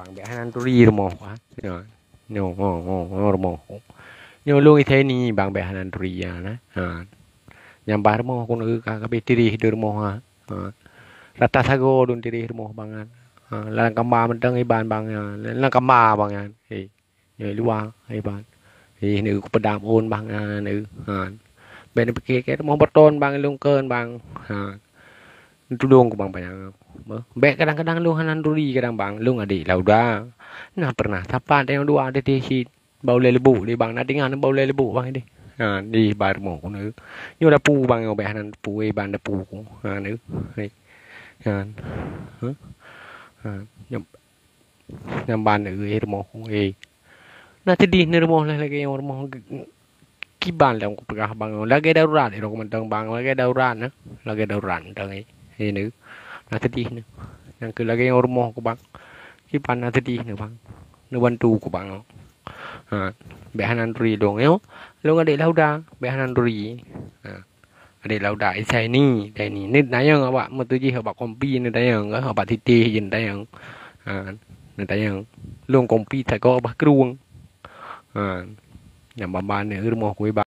bằng bé hanan turi rồi mò quá rồi nhiều rồi mò nhiều luôn như thế ni bằng bé hanan turi à nè nhằm bà mò con ư cả bé tiri được mò rata sago đun tiri mò bằng là kamba mình đang bàn bằng là kamba bằng thì người luang hay bạn thì nữ có đam ôn bằng nữ bên cái mò bắt tôn bằng lông cơn bằng tu dong ko bang banyak be kadang-kadang lu hanan duri kadang bang lu ngadi lauda nah pernah sapa ada yang dua ada di si bau lebu di bang nanti ngan bau lebu bang ini di bar mo ko nữ nhưng đã pu bang be hanan pu e ban đã pu ko nữ nhầm nhầm ban nữ e mo ko e nah tadi nữ mo lagi yang mo kiban lang ko pagka bang lagi darurat ero ko man bang lagi darurat na lagi darurat tang thì nữ là thế đi nữa nàng cứ là cái hormone của bạn cái bạn là thế đi nữa bạn nó ban tu của bạn bé hanan rì đồ éo luôn ở đây lâu ra bé hanan rì ở đây lâu đại sai ni đây ni nít nãy giờ bạn mà tôi chỉ họ bảo compi nữa đây giờ họ bảo thịt gì đây giờ người ta giờ luôn compi phải có bác ruộng nhà bà nữa hormone của bạn